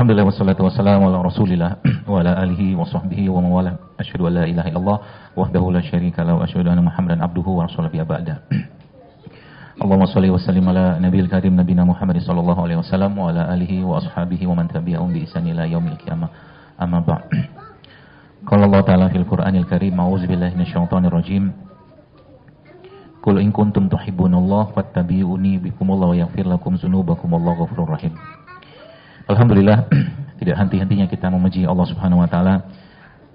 Alhamdulillah wassalatu wassalamu ala Rasulillah wa ala alihi wa sahbihi wa mawala. Asyhadu an la ilaha illallah wahdahu la syarika lahu wa asyhadu anna Muhammadan abduhu wa rasuluhu ba'da. Allahumma shalli wa sallim ala nabiyil karim nabiyina Muhammad sallallahu alaihi wasallam wa ala alihi wa ashabihi wa man tabi'ahum bi ihsan ila yaumil qiyamah. Amma ba'd. Qala Allah ta'ala fil Qur'anil Karim, a'udzu billahi minasyaitonir rajim. Qul in kuntum tuhibbunallaha fattabi'uni bikumullahu wa yaghfir lakum dzunubakum wallahu ghafurur rahim. Alhamdulillah, tidak henti-hentinya kita memuji Allah Subhanahu wa taala,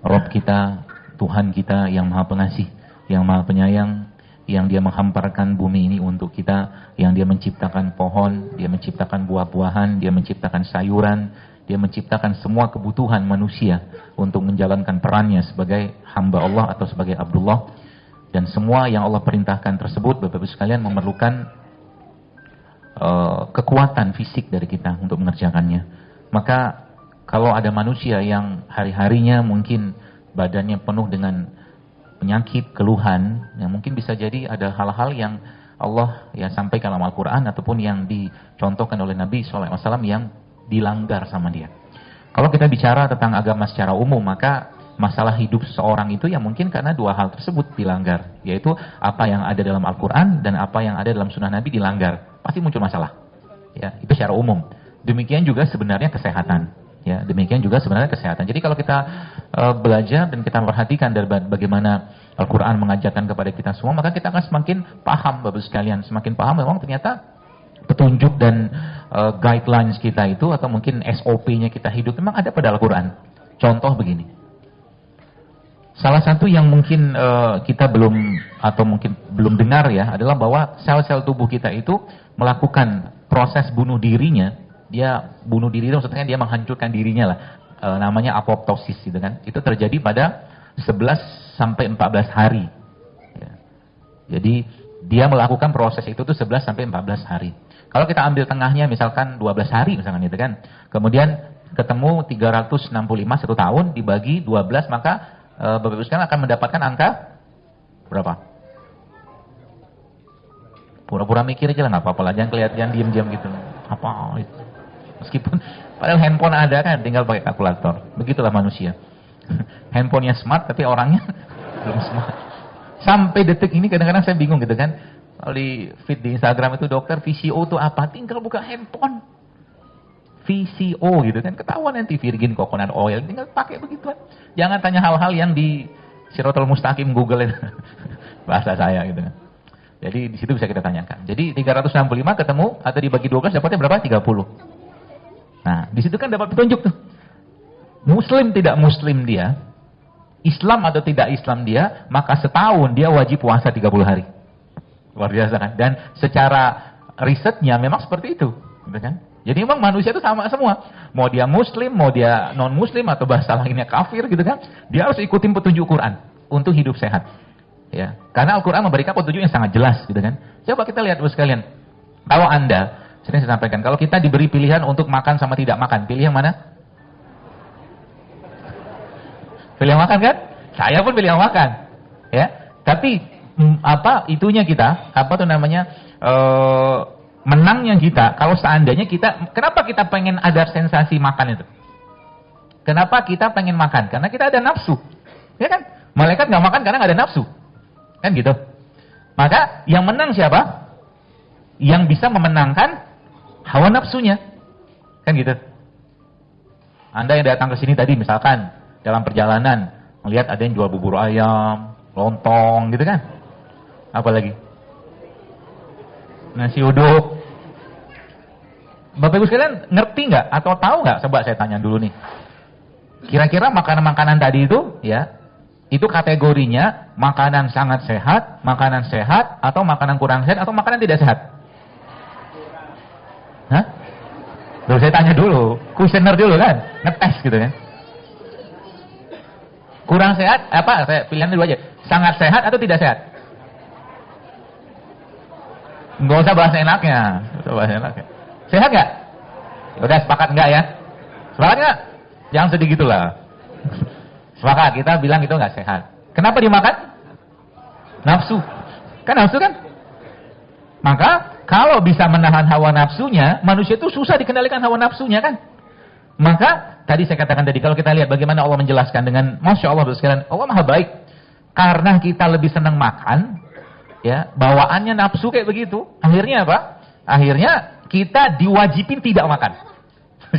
Rabb kita, Tuhan kita yang Maha Pengasih, yang Maha Penyayang, yang Dia menghamparkan bumi ini untuk kita, yang Dia menciptakan pohon, Dia menciptakan buah-buahan, Dia menciptakan sayuran, Dia menciptakan semua kebutuhan manusia untuk menjalankan perannya sebagai hamba Allah atau sebagai Abdullah. Dan semua yang Allah perintahkan tersebut, Bapak-Ibu sekalian, memerlukan kekuatan fisik dari kita untuk mengerjakannya. Maka kalau ada manusia yang hari-harinya mungkin badannya penuh dengan penyakit, keluhan, yang mungkin bisa jadi ada hal-hal yang Allah ya sampaikan dalam Al-Quran ataupun yang dicontohkan oleh Nabi SAW yang dilanggar sama dia. Kalau kita bicara tentang agama secara umum, maka masalah hidup seseorang itu ya mungkin karena dua hal tersebut dilanggar, yaitu apa yang ada dalam Al-Quran dan apa yang ada dalam Sunnah Nabi dilanggar. Pasti muncul masalah. Ya, itu secara umum. Demikian juga sebenarnya kesehatan. Ya, demikian juga sebenarnya kesehatan. Jadi kalau kita belajar dan kita perhatikan dari bagaimana Al-Quran mengajarkan kepada kita semua, maka kita akan semakin paham, Bapak sekalian, semakin paham memang ternyata petunjuk dan guidelines kita itu atau mungkin SOP-nya kita hidup memang ada pada Al-Quran. Contoh begini. Salah satu yang mungkin kita belum atau mungkin belum dengar ya adalah bahwa sel-sel tubuh kita itu melakukan proses bunuh dirinya. Dia bunuh diri itu maksudnya dia menghancurkan dirinya lah. Namanya apoptosis gitu kan. Itu terjadi pada 11 sampai 14 hari. Ya. Jadi dia melakukan proses itu tuh 11 sampai 14 hari. Kalau kita ambil tengahnya misalkan 12 hari misalkan gitu kan. Kemudian ketemu 365 1 tahun dibagi 12 maka Bapak-Ibu sekalian akan mendapatkan angka berapa? Pura-pura mikir aja lah, nggak apa-apa lah, jangan kelihatan diam-diam gitu. Apa itu? Meskipun padahal handphone ada kan, tinggal pakai kalkulator. Begitulah manusia. Handphonenya smart tapi orangnya belum smart. Sampai detik ini kadang-kadang saya bingung gitu kan. Kalau di feed di Instagram itu dokter VCO itu apa? Tinggal buka handphone. VCO gitu kan, ketahuan nanti virgin coconut oil, tinggal pakai begituan. Jangan tanya hal-hal yang di Siratal Mustaqim Google itu. Bahasa saya gitu kan. Jadi di situ bisa kita tanyakan. Jadi 365 ketemu atau dibagi 12 dapatnya berapa? 30. Nah, di situ kan dapat petunjuk tuh. Muslim tidak muslim dia, Islam atau tidak Islam dia, maka setahun dia wajib puasa 30 hari. Luar biasa kan? Dan secara risetnya memang seperti itu, gitu kan? Jadi memang manusia itu sama semua. Mau dia muslim, mau dia non-muslim, atau bahasa lainnya kafir gitu kan. Dia harus ikutin petunjuk Quran untuk hidup sehat. Ya, karena Al-Quran memberikan petunjuk yang sangat jelas gitu kan. Coba kita lihat sekalian. Kalau Anda, sering saya sampaikan, kalau kita diberi pilihan untuk makan sama tidak makan, pilih yang mana? Pilih yang makan kan? Saya pun pilih yang makan. Ya, tapi apa itunya kita? Apa tuh namanya? Menangnya kita, kalau seandainya kita, kenapa kita pengen ada sensasi makan itu? Kenapa kita pengen makan? Karena kita ada nafsu. Ya kan? Malaikat nggak makan karena nggak ada nafsu. Kan gitu. Maka yang menang siapa? Yang bisa memenangkan hawa nafsunya. Kan gitu. Anda yang datang ke sini tadi misalkan dalam perjalanan melihat ada yang jual bubur ayam, lontong gitu kan? Apa lagi? Nasi uduk. Bapak Ibu sekalian ngerti nggak atau tahu nggak? Coba saya tanya dulu nih. Kira-kira makanan-makanan tadi itu, ya, itu kategorinya makanan sangat sehat, atau makanan kurang sehat, atau makanan tidak sehat? Hah? Loh, saya tanya dulu, kuesioner dulu kan, ngetes gitu kan. Kurang sehat, apa? Saya pilihan dulu aja. Sangat sehat atau tidak sehat? Nggak usah bahasa enaknya. Sehat nggak? Udah sepakat nggak ya? Sepakat nggak? Jangan sedih gitulah. Sepakat, kita bilang itu nggak sehat. Kenapa dimakan? Nafsu. Kan nafsu kan? Maka kalau bisa menahan hawa nafsunya, manusia itu susah dikendalikan hawa nafsunya kan? Maka tadi saya katakan tadi, kalau kita lihat bagaimana Allah menjelaskan dengan Masya Allah sekalian, Allah maha baik. Karena kita lebih senang makan, ya, bawaannya nafsu kayak begitu. Akhirnya apa? Akhirnya kita diwajibin tidak makan.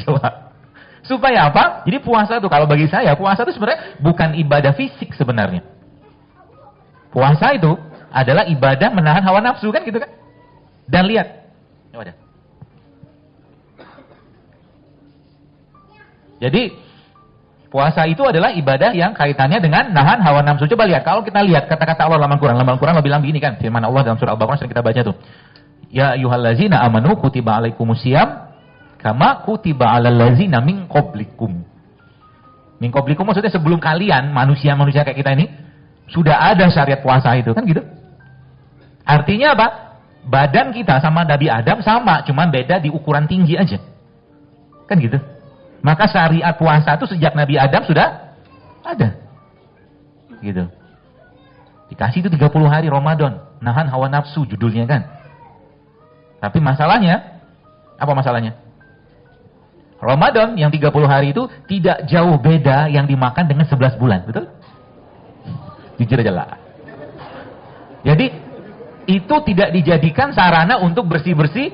Coba. Supaya apa? Jadi puasa itu, kalau bagi saya, puasa itu sebenarnya bukan ibadah fisik sebenarnya. Puasa itu adalah ibadah menahan hawa nafsu, kan gitu kan? Dan lihat. Coba deh. Jadi puasa itu adalah ibadah yang kaitannya dengan nahan hawa nafsu. Coba lihat, kalau kita lihat kata-kata Allah dalam Al-Quran. Dalam Al-Quran Allah bilang begini kan, firman Allah dalam surah Al-Baqarah sering kita baca tuh. Ya ayyuhallazina amanu kutiba alaikumusiyam kama kutiba alal ladzina min qablikum. Min qablikum maksudnya sebelum kalian, manusia-manusia kayak kita ini, sudah ada syariat puasa itu, kan gitu. Artinya apa? Badan kita sama Nabi Adam sama, cuman beda di ukuran tinggi aja. Kan gitu. Maka syariat puasa itu sejak Nabi Adam sudah ada. Gitu. Dikasih itu 30 hari Ramadan. Nahan hawa nafsu judulnya kan. Tapi masalahnya, apa masalahnya? Ramadan yang 30 hari itu tidak jauh beda yang dimakan dengan 11 bulan. Betul? Jujur aja lah. Jadi, itu tidak dijadikan sarana untuk bersih-bersih.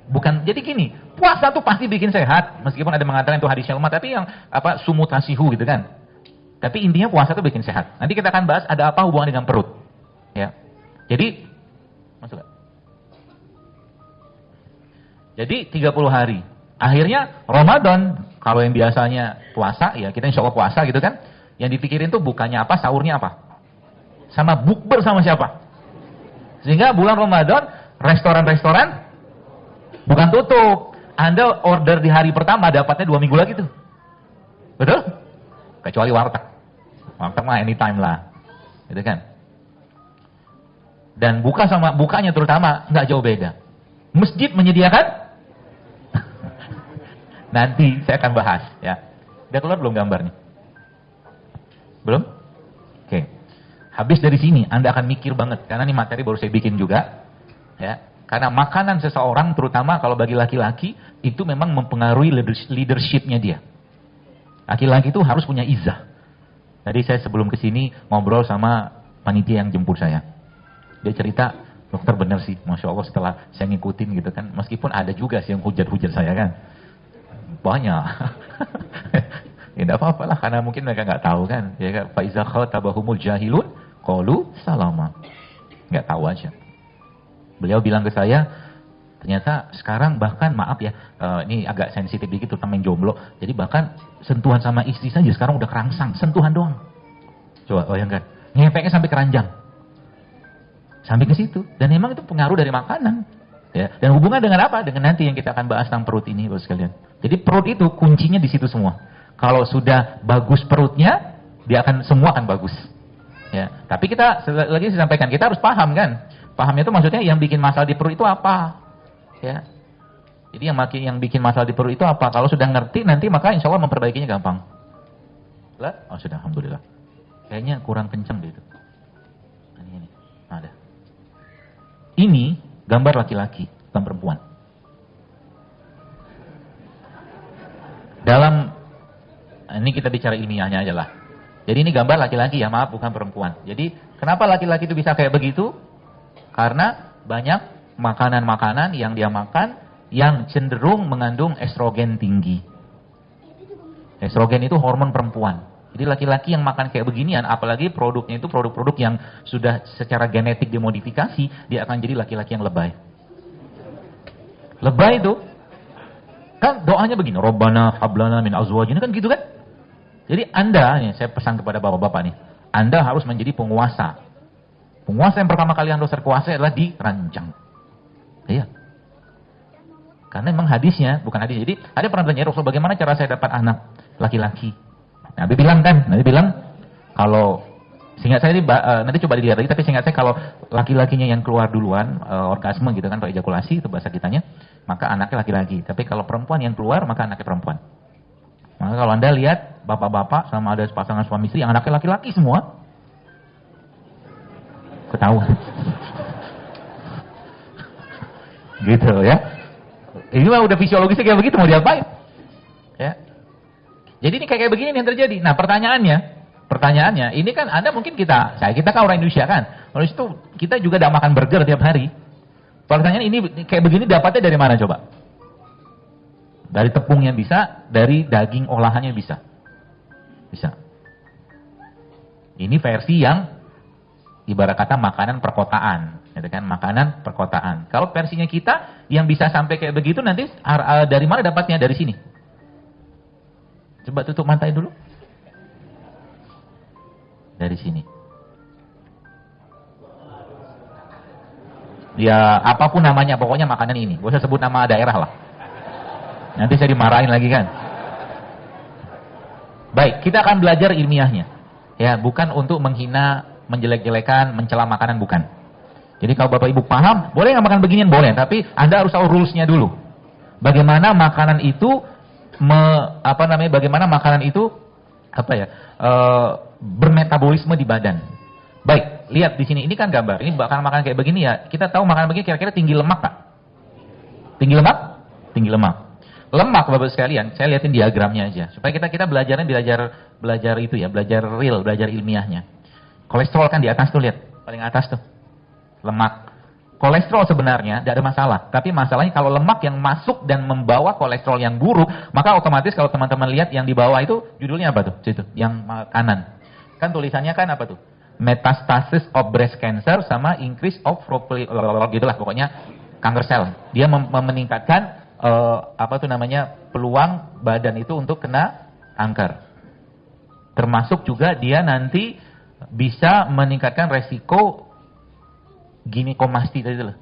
Bukan, jadi gini, puasa tuh pasti bikin sehat, meskipun ada mengatakan itu hadis syalmat, tapi yang apa sumutasihu gitu kan. Tapi intinya puasa tuh bikin sehat. Nanti kita akan bahas ada apa hubungan dengan perut. Ya. Jadi masuk gak? Jadi 30 hari. Akhirnya Ramadan, kalau yang biasanya puasa, ya kita insya Allah puasa gitu kan. Yang dipikirin tuh bukannya apa, sahurnya apa. Sama bukber sama siapa. Sehingga bulan Ramadan, restoran-restoran bukan tutup. Anda order di hari pertama, dapatnya 2 minggu lagi tuh. Betul? Kecuali warteg. Warteg mah anytime lah. Gitu kan? Dan buka sama bukanya terutama nggak jauh beda. Masjid menyediakan? Nanti saya akan bahas ya. Udah keluar belum gambarnya? Belum? Oke. Habis dari sini Anda akan mikir banget karena ini materi baru saya bikin juga. Ya. Karena makanan seseorang, terutama kalau bagi laki-laki, itu memang mempengaruhi leadership-nya dia. Laki-laki itu harus punya izzah. Tadi saya sebelum kesini ngobrol sama panitia yang jemput saya. Dia cerita, dokter bener sih, Masya Allah setelah saya ngikutin gitu kan. Meskipun ada juga sih yang hujat-hujat saya kan. Banyak. Ya tidak apa-apa lah, karena mungkin mereka nggak tahu kan. Ya kan, Faiza khatabahumul jahilun, qalu salama. Nggak tahu aja. Beliau bilang ke saya, ternyata sekarang bahkan maaf ya, ini agak sensitif dikit terutama yang jomblo. Jadi bahkan sentuhan sama istri saja sekarang udah kerangsang, sentuhan doang. Coba bayangkan, ngepeknya sampai keranjang. Sampai ke situ. Dan memang itu pengaruh dari makanan. Ya. Dan hubungan dengan apa? Dengan nanti yang kita akan bahas tentang perut ini, Bapak sekalian. Jadi perut itu kuncinya di situ semua. Kalau sudah bagus perutnya, dia akan semua akan bagus. Ya. Tapi kita lagi saya sampaikan, kita harus paham kan. Pahamnya itu maksudnya yang bikin masalah di perut itu apa? Ya. Jadi yang bikin masalah di perut itu apa? Kalau sudah ngerti nanti maka insya Allah memperbaikinya gampang. Lah? Oh sudah, alhamdulillah. Kayaknya kurang kenceng gitu. Ini. Ada. Ini gambar laki-laki, bukan perempuan. Dalam ini kita bicara ilmiahnya aja lah. Jadi ini gambar laki-laki ya, maaf bukan perempuan. Jadi kenapa laki-laki itu bisa kayak begitu? Karena banyak makanan-makanan yang dia makan yang cenderung mengandung estrogen tinggi. Estrogen itu hormon perempuan. Jadi laki-laki yang makan kayak beginian, apalagi produknya itu produk-produk yang sudah secara genetik dimodifikasi, dia akan jadi laki-laki yang lebay. Lebay itu, kan doanya begini, Rabbana hablana min azwajina, kan gitu kan? Jadi Anda, nih, saya pesan kepada bapak-bapak nih, Anda harus menjadi penguasa. Penguasa yang pertama kali Anda terkuasai adalah dirancang. Iya. Karena memang hadisnya, bukan hadis. Jadi ada pernah tanya Rasul, bagaimana cara saya dapat anak laki-laki? Nabi bilang kan, Nabi bilang kalau seingat saya nanti coba dilihat lagi, tapi seingat saya kalau laki-lakinya yang keluar duluan orgasme gitu kan, atau ejakulasi itu bahasa kitanya, maka anaknya laki-laki. Tapi kalau perempuan yang keluar maka anaknya perempuan. Maka kalau Anda lihat bapak-bapak sama ada pasangan suami istri yang anaknya laki-laki semua, ketahuan. Gitu ya. Ini mah udah fisiologisnya kayak begitu, mau diapain? Jadi ini kayak begini nih yang terjadi. Nah pertanyaannya, ini kan Anda mungkin kita kan orang Indonesia kan. Oleh itu kita juga tidak makan burger tiap hari. Pertanyaan ini kayak begini dapatnya dari mana coba? Dari tepungnya bisa, dari daging olahannya bisa. Bisa. Ini versi yang ibarat kata makanan perkotaan, gitu kan? Makanan perkotaan. Kalau versinya kita yang bisa sampai kayak begitu nanti dari mana dapatnya? Dari sini. Coba tutup mata dulu. Dari sini. Ya apapun namanya, pokoknya makanan ini. Gak usah sebut nama daerah lah. Nanti saya dimarahin lagi kan. Baik, kita akan belajar ilmiahnya. Ya, bukan untuk menghina, menjelek-jelekan, mencela makanan, bukan. Jadi kalau Bapak Ibu paham, boleh nggak makan beginian? Boleh, tapi Anda harus tahu rules-nya dulu. Bagaimana makanan itu bagaimana makanan itu bermetabolisme di badan. Baik, lihat di sini, ini kan gambar. Ini makanan kayak begini ya. Kita tahu makanan begini kira-kira tinggi lemak Pak? Tinggi lemak? Tinggi lemak. Lemak Bapak sekalian, saya lihatin diagramnya aja. Supaya kita belajar itu ya, belajar real, belajar ilmiahnya. Kolesterol kan di atas tuh, lihat. Paling atas tuh. Lemak. Kolesterol sebenarnya tidak ada masalah. Tapi masalahnya kalau lemak yang masuk dan membawa kolesterol yang buruk, maka otomatis kalau teman-teman lihat yang di bawah itu, judulnya apa tuh? Situ, yang kanan. Kan tulisannya kan apa tuh? Metastasis of breast cancer sama increase of gitulah pokoknya kanker sel. Dia meningkatkan peluang badan itu untuk kena kanker. Termasuk juga dia nanti bisa meningkatkan resiko ginekomasti tadi loh.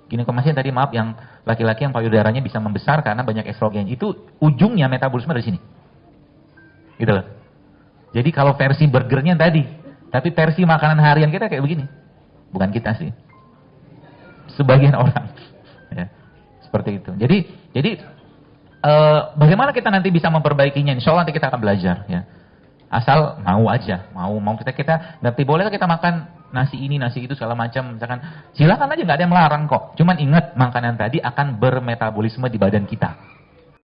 Ginekomasti tadi maaf yang laki-laki yang payudaranya bisa membesar karena banyak estrogen. Itu ujungnya metabolisme dari sini. Gitu loh. Jadi kalau versi burgernya tadi, tapi versi makanan harian kita kayak begini. Bukan kita sih. Sebagian orang. Ya. Seperti itu. Jadi bagaimana kita nanti bisa memperbaikinya? Insya Allah nanti kita akan belajar. Ya. Asal mau aja, mau kita nanti bolehkah kita makan nasi ini, nasi itu segala macam, misalkan silakan aja, nggak ada yang melarang kok. Cuman ingat makanan tadi akan bermetabolisme di badan kita.